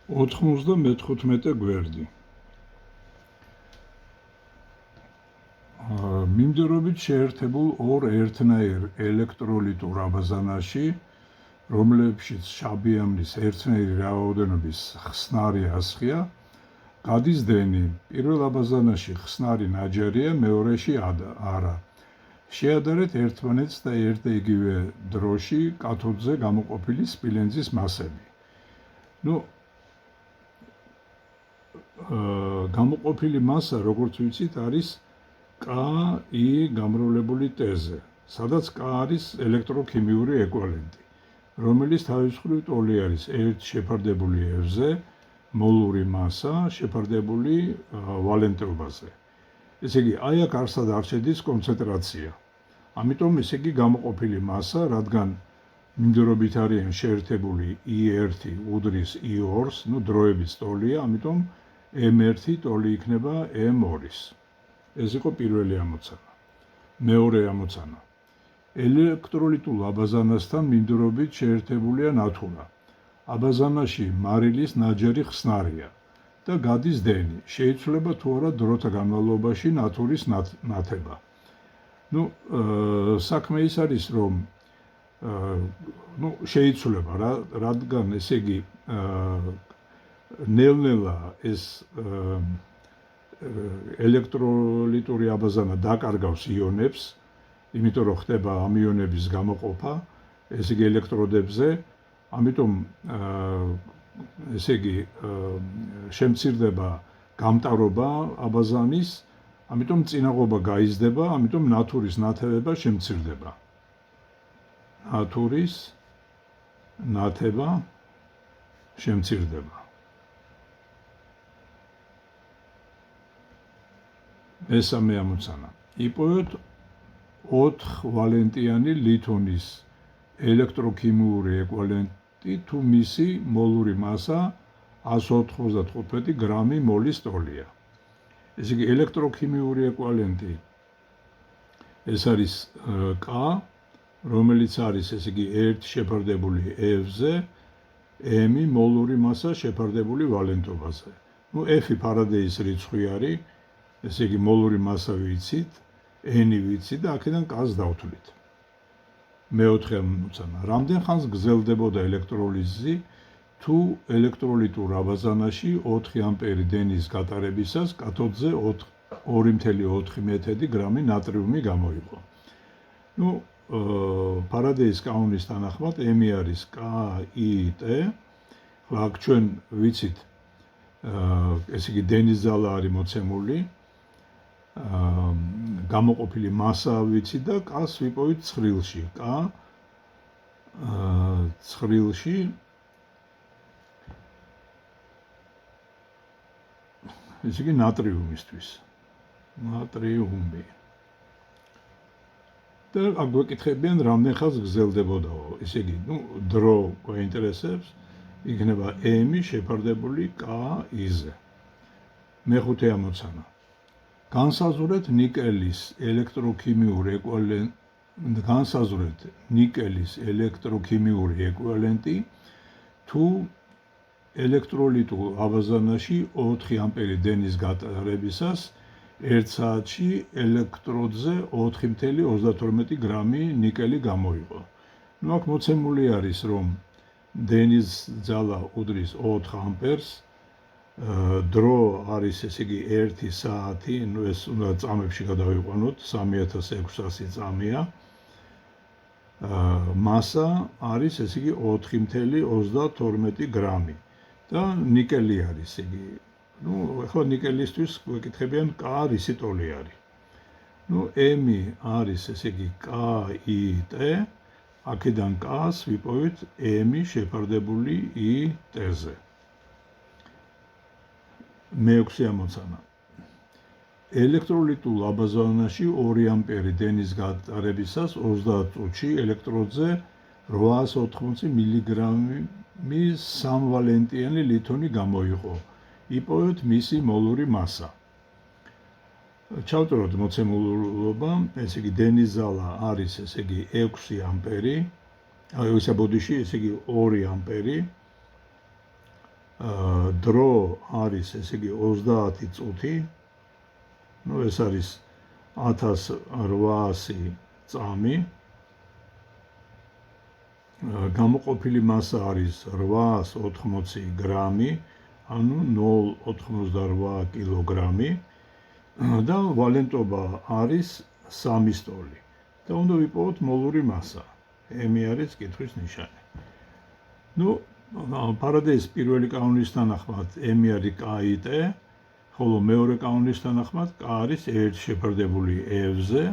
94 გვერდი. მიმდევრობით შეერთებულ ორ ერთნაირ ელექტროლიტურ აბაზანაში, რომლებშიც შაბიამნის ერთნაირი რაოდენობის ხსნარი ასხია, გადის დენი. პირველ აბაზანაში ხსნარი ნაჯარია, მეორეში არა. შეადარეთ ერთმანეთს და ერთ და იგივე დროში კათოდზე გამოყოფილი სპილენძის მასები. გამოყოფილი მასა, როგორც ვიცით, არის K-I გამრავლებული ტეზე, სადაც K არის ელექტროქიმიური ეკვივალენტი, რომელიც თავისუფლად ტოლი არის ერთ შეფარდებული F-ზე, მოლური მასა შეფარდებული ვალენტობაზე. ესე იგი, აი აქ არსად არ შედის კონცენტრაცია. ამიტომ ესე იგი გამოყოფილი მასა, რადგან მიმდევრობით არიან შეერთებული I1 უდრის I2-ს, დროების ტოლია, ამიტომ M1 ტოლი იქნება M2-ის. ეს იყო პირველი ამოცანა. მეორე ამოცანა. ელექტროლიტულ აბაზანასთან მიმდევრობით შეერთებულია ნათურა. აბაზანაში მარილის ნაჯარი ხსნარია და გადის დენი. შეიცვლება თუ არა დროთა განმავლობაში ნათურის ნათება. საქმე ის არის, რომ შეიცვლება, რადგან ესე იგი ნელ-ნელა ეს ელექტროლიტური აბაზანა დაკარგავს იონებს, იმიტომ რომ ხდება ამ იონების გამოყოფა, ესე იგი ელექტროდებზე, ამიტომ ესე იგი შემცირდება გამტარობა აბაზანის, ამიტომ წინაღობა გაიზრდება, ამიტომ ნათურის ნათება შემცირდება. ნათურის ნათება შემცირდება. მესამე ამოცანა. იპოვეთ 4 ვალენტიანი ლითონის ელექტროქიმიური ეკვივალენტი თუ მისი მოლური მასა 195 გრამი მოლის ტოლია. ესე იგი ელექტროქიმიური ეკვივალენტი ეს არის K, რომელიც არის ესე იგი 1 შეფარდებული F-ზე, M მოლური მასა შეფარდებული ვალენტობაზე. F ფარადეის რიცხვი არის, ესე იგი მოლური მასა ვიცით, N ვიცით და აქედან K-ს დავთვლით. მეოთხე ამოცანა. რამდენ ხანს გრძელდებოდა ელექტროლიზი თუ ელექტროლიტურ აბაზანაში 4 ამპერი დენის გატარებისას კათოდზე 2.4 მეთოდი გრამი ნატრიუმი გამოიყო. ფარადეის კანონის თანახმად M არის K-I-T. აქ ჩვენ ვიცით, ესე იგი დენის ძალა არის მოცემული, გამოყოფილი მასა ვიცით და K-ს ვიპოვით ცხრილში. K ცხრილში ესე იგი ნატრიუმისთვის. ნატრიუმი. და აქ გვეკითხებიან, რამდენ ხანს გრძელდებოდაო. ესე იგი, დრო გვაინტერესებს, იქნება M შეფარდებული K-I-ზე. მეხუთე ამოცანა. განსაზღვრეთ ნიკელის ელექტროქიმიური ეკვივალენტი თუ ელექტროლიტულ აბაზანაში 4 ამპერი დენის გატარებისას 1 საათში ელექტროდზე 4.32 გრამი ნიკელი გამოიყო. აქ მოცემული არის, რომ დენის ძალა უდრის 4 ამპერს, დრო არის ესე იგი 1 საათი, ეს უნდა წამებში გადავიყვანოთ, 3600 წამია. მასა არის ესე იგი 4.32 გრამი და ნიკელი არის, ესე იგი ახლა ნიკელისთვის გვეკითხებიან K რისი ტოლი არის. M არის ესე იგი K-I-T, აქედან K-ს ვიპოვით M შეფარდებული I-T-ზე. მეექვსე ამოცანა. ელექტროლიტულ აბაზანაში 2 ამპერი დენის გატარებისას 30 წუთში ელექტროდზე 880 მილიგრამი სამვალენტიანი ლითონი გამოიყო. იპოვეთ მისი მოლური მასა. ჩავწეროთ მოცემულობა, ესე იგი დენის ძალა არის ესე იგი 6 ამპერი, ისა ბოდიში ესე იგი 2 ამპერი დრო არის, ესე იგი 30 წუთი, ეს არის 1800 წამი, გამოყოფილი მასა არის 880 გრამი, ანუ 0,88 კილოგრამი და ვალენტობა არის 3 სტოლი. და უნდა ვიპოვოთ მოლური მასა. M არის კითხვის ნიშანი. ფარადეის პირველი კანონის თანახმად M არის KIT, ხოლო მეორე კანონის თანახმად K არის 1 შეფარდებული F-ზე,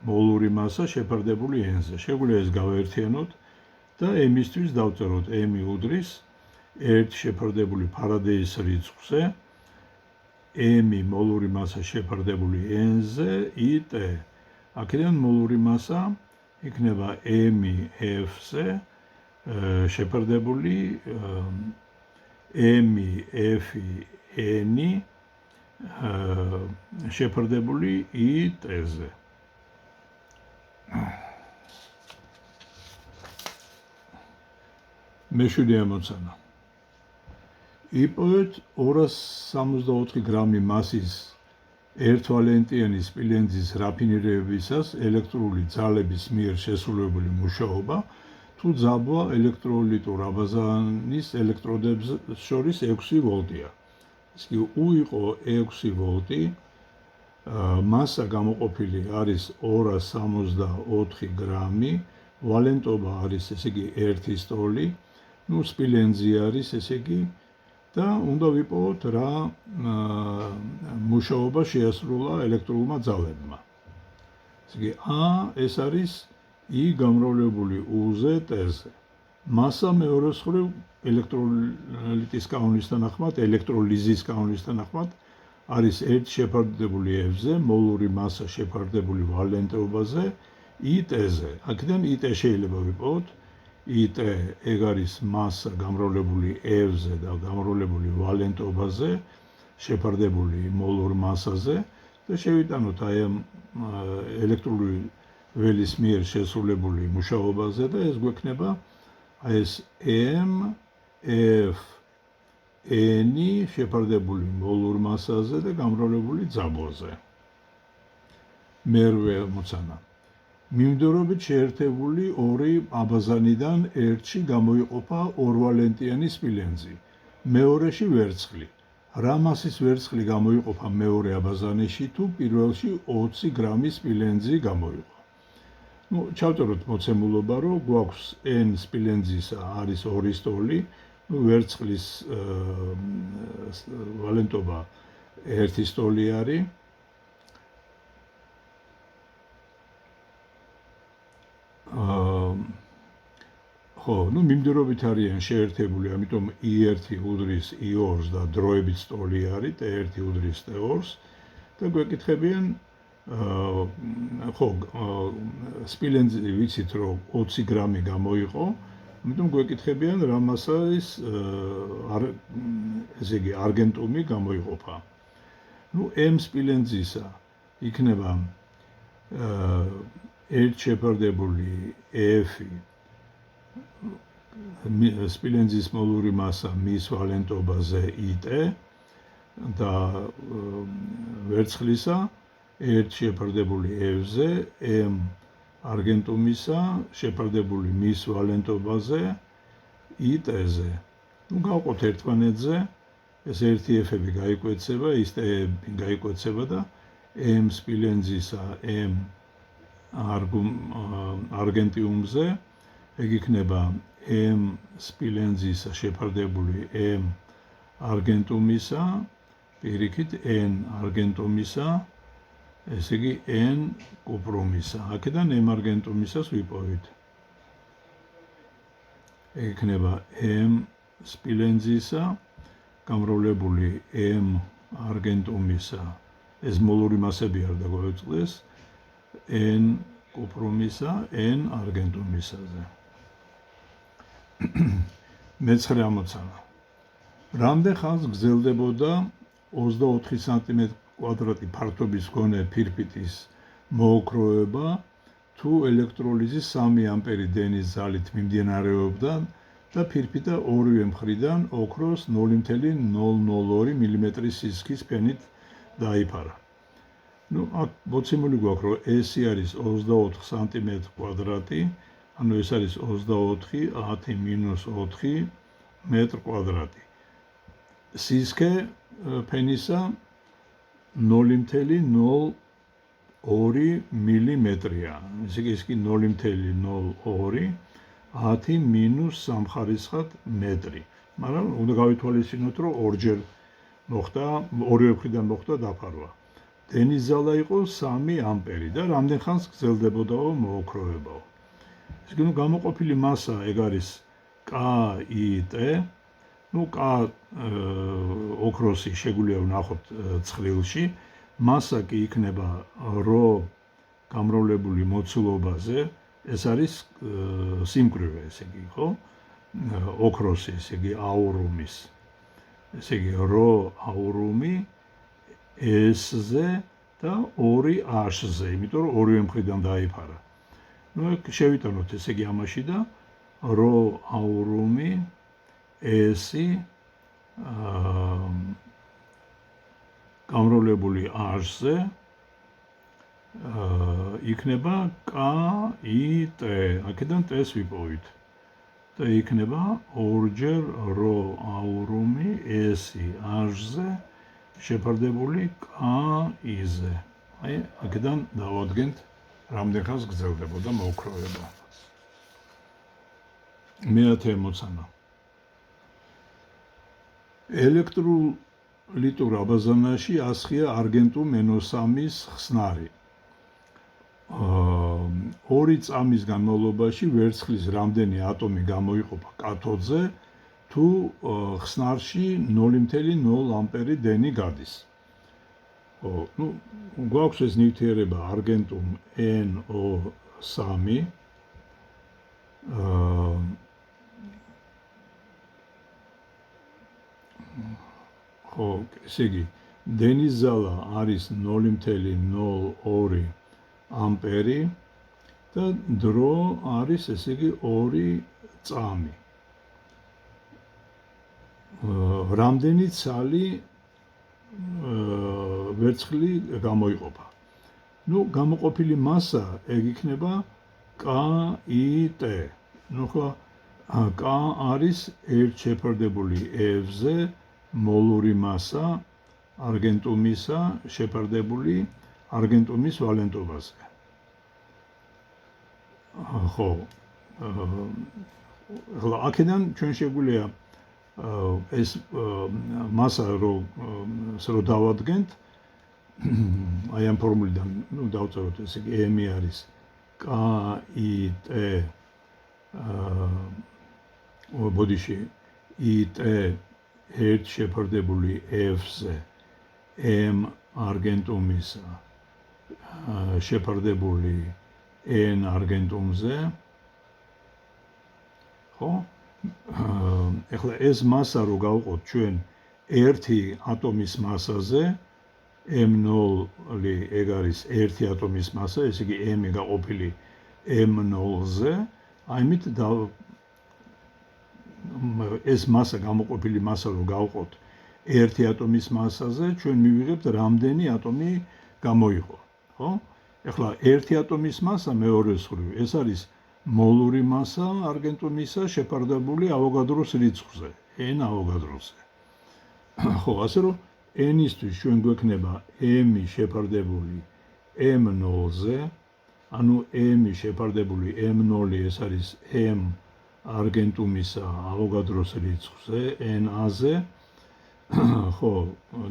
მოლური მასა შეფარდებული N-ზე. შეგვიძლია ეს გავაერთიანოთ და M-ისთვის დავწეროთ M უდრის 1 შეფარდებული ფარადეის რიცხვზე, M მოლური მასა შეფარდებული N-ზე, IT. აქედან მოლური მასა იქნება M F-ზე შეფარდებული M F N შეფარდებული IT-ზე. მეშვიდე ამოცანა. იპოვეთ 264 გრამი მასის ერთვალენტიანი სპილენძის რაფინირებისას ელექტრული ძალების მიერ შესრულებული მუშაობა, თუ ძაბვა ელექტროლიტურ აბაზანის ელექტროდებს შორის 6 ვოლტია. ეს კი U იყო 6 ვოლტი, მასა გამოყოფილი არის 264 გრამი, ვალენტობა არის, ესე იგი 1 სტოლი, სპილენძი არის, ესე იგი, და უნდა ვიპოვოთ რა მუშაობა შეასრულა ელექტრულმა ძალებმა. ესე იგი, ეს არის I გამრავლებული U-ზე T-ზე. მასა მეორე მხრივ ელექტროლიტის კანონის თანახმად, ელექტროლიზის კანონის თანახმად არის 1 შეფარდებული F-ზე, მოლური მასა შეფარდებული ვალენტობაზე, IT-ზე. აქედან IT შეიძლება ვიპოვოთ. IT ეგ არის მასა გამრავლებული F-ზე და გამრავლებული ვალენტობაზე, შეფარდებული მოლურ მასაზე და შევიტანოთ აი ამ ელექტრული ველის მიერ შესრულებული მუშაობაზე და ეს გვექნება აი ეს M F N შეფარდებული მოლურ მასაზე და გამრავლებული ძაბოზე. მერვე მოცანა. მიმდევრობით შეერთებული ორი აბაზანიდან ერთში გამოიყოფა ორვალენტიანი სპილენძი, მეორეში ვერცხლი. რა მასის ვერცხლი გამოიყოფა მეორე აბაზანში თუ პირველში 20 გრამი სპილენძი გამოიყო. ჩავწეროთ მოცემულობა, რომ გვაქვს N სპილენძისა არის 2 სტოლი, ვერცხლის ვალენტობა 1 სტოლი არის. მიმდევრობით არიან შეერთებული, ამიტომ I1 უდრის I2-ს და დროებით სტოლი არის, T1 უდრის T2-ს და გვეკითხებიან სპილენძი ვიცით, რომ 20 გრამი გამოიყო, ამიტომ გვეკითხებიან რა მასის ესე იგი არგენტუმი გამოიყოფა. M სპილენძისა იქნება 1 შეფარდებული F სპილენძის მოლური მასა მის ვალენტობაზე IT და ვერცხლისა 1 შეფარდებული F-ზე M არგენტუმისა შეფარდებული მის ვალენტობაზე IT-ზე. გავყოთ ერთმანეთზე, ეს ერთი F-ები გაიკვეცება, ის T-ები გაიკვეცება და M სპილენძისა M არგენტიუმზე ეგ იქნება M სპილენძისა შეფარდებული M არგენტუმისა, პირიქით N არგენტუმისა, ესე იგი N კუპრუმისა. აქედან M არგენტუმისას ვიპოვით. ეგ იქნება M სპილენძისა გამრავლებული M არგენტუმისა. ეს მოლური მასები არ დაგვეწყდეს. N კუპრუმისა, N არგენტუმისაზე. მეცხრე ამოცანა. რამდენ ხანს გრძელდებოდა 24 სმ² ფართობის მქონე ფირფიტის მოოქროვება, თუ ელექტროლიზი 3 ამპერი დენის ძალით მიმდინარეობდა და ფირფიტა ორივე მხრიდან ოქროს 0.002 მმ სისქის ფენით დაიფარა. აქ მოცემული გვაქვს, რომ S-ი არის 24 სმ², ანუ ეს არის 24 10-4 მეტრ². სისქე ფენისა 0.02 მმ-ია. ესე იგი, ეს კი 0.02 10-3 ხარისხად მეტრი. მაგრამ უნდა გავითვალისწინოთ, რომ ორჯერ მოხდა, ორივე მხრიდან მოხდა დაფარვა. დენის ზალა იყო 3 ამპერი და რამდენ ხანს გრძელდებოდაო მოოქროვებაო. ეს იგი, გამოყოფილი მასა ეგ არის KIT. K ოქროსი შეგვიძლია ვნახოთ ცხრილში. მასა კი იქნება რho გამრავლებული მოცულობაზე. ეს არის სიმკვრივე, ესე იგი, ხო? ოქროსი, ესე იგი, აურუმის. ესე იგი, რho აურუმი S-ზე და 2H-ზე, იმიტომ რომ ორივე მხრიდან დაიფარა. შევიტანოთ, ესე იგი, ამაში და რho აურუმი S-ი გამრავლებული H-ზე იქნება KIT. აქედან T-ს ვიპოვით. და იქნება ორჯერ რho აურუმი S-ი H-ზე შეფარდებული KI-ზე. აი, აქედან დავადგენთ რამდენ ხანს გრძელდებოდა მოოქროვება. მეათე მოცანა. ელექტროლიტურ აბაზანაში ასხია არგენტუმ-3-ის ხსნარი. 2 წამის განმავლობაში ვერცხლის რამდენი ატომი გამოიყოფა კათოდზე, თუ ხსნარში 0.0 ამპერი დენი გადის. გვაქვს ეს ნივთიერება არგენტუმ NO3. ესე იგი, დენის ზალა არის 0.02 ამპერი და დრო არის, ესე იგი, 2 წამი. რამდენი ცალი ვერცხლი გამოიყოფა. გამოყოფილი მასა ეგ იქნება KIT. ხო, K არის 1 შეფარდებული F-ზე მოლური მასა არგენტუმისა შეფარდებული არგენტუმის ვალენტობაზე. ხო, აქედან ჩვენ შეგვიძლია ეს მასა რო დავადგენთ, აი ამ ფორმულიდან, დავწეროთ, ესე იგი, M-ი არის KIT ბოდიში IT 1 შეფარდებული F-ზე M არგენტუმისა შეფარდებული N არგენტუმზე. ხო? ეხლა ეს მასა რო გავყოთ ჩვენ ერთი ატომის მასაზე, M0 ეგ არის ერთი ატომის მასა, ესე იგი M-ი გაყოფილი M0-ზე, აიმით ეს მასა გამოყოფილი მასა რო გავყოთ ერთი ატომის მასაზე, ჩვენ მივიღებთ რამდენი ატომი გამოიყო, ხო? ეხლა ერთი ატომის მასა მეორეს მხრივ, ეს არის მოლური მასა არგენტუმისა შეფარდებული ავოგადროს რიცხვზე, n ავოგადროზე. ხო, ასე რომ n-ისთვის ჩვენ გვექნება m-ი შეფარდებული m0-ზე, ანუ m-ი შეფარდებული m0 ეს არის m არგენტუმისა ავოგადროს რიცხვზე, n-აზე. ხო,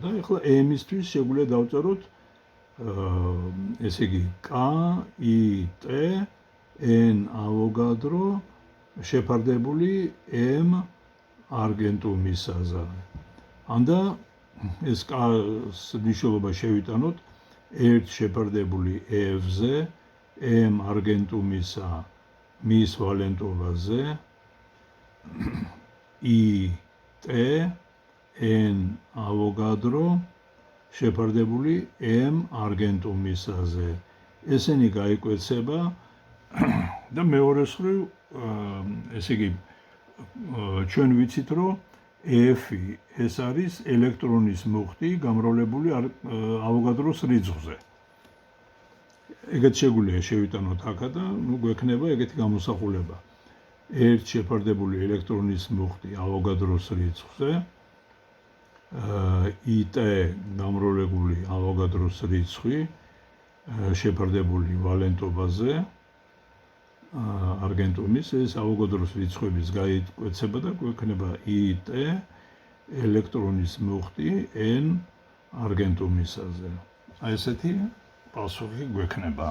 და ეხლა m-ისთვის შეგვიძლია დავწეროთ ესე იგი KIT n ავოგადრო შეფარდებული m არგენტუმისაზე. ანდა ეს K-ს მნიშვნელობა შევიტანოთ 1 შეფარდებული F-ზე m არგენტუმისა მის ვალენტობაზე IT n ავოგადრო შეფარდებული m არგენტუმისაზე. ესენი გაიკვეცება და მეორე მხრივ, ესე იგი, ჩვენ ვიცით, რომ F-ი ეს არის ელექტრონის მუხტი გამრავლებული ავოგადროს რიცხვზე. ეგეთ შეგვიძლია შევიტანოთ აქა და გვექნება ეგეთი გამოსახულება. ერთ შეფარდებული ელექტრონის მუხტი ავოგადროს რიცხვზე, IT გამრავლებული ავოგადროს რიცხვი შეფარდებული ვალენტობაზე არგენტუმის ეს ავოგადროს რიცხვების გაიკვეცება და გვექნება IT ელექტრონის მუხტი N არგენტუმისაზე. აი ესეთი პასუხი გვექნება.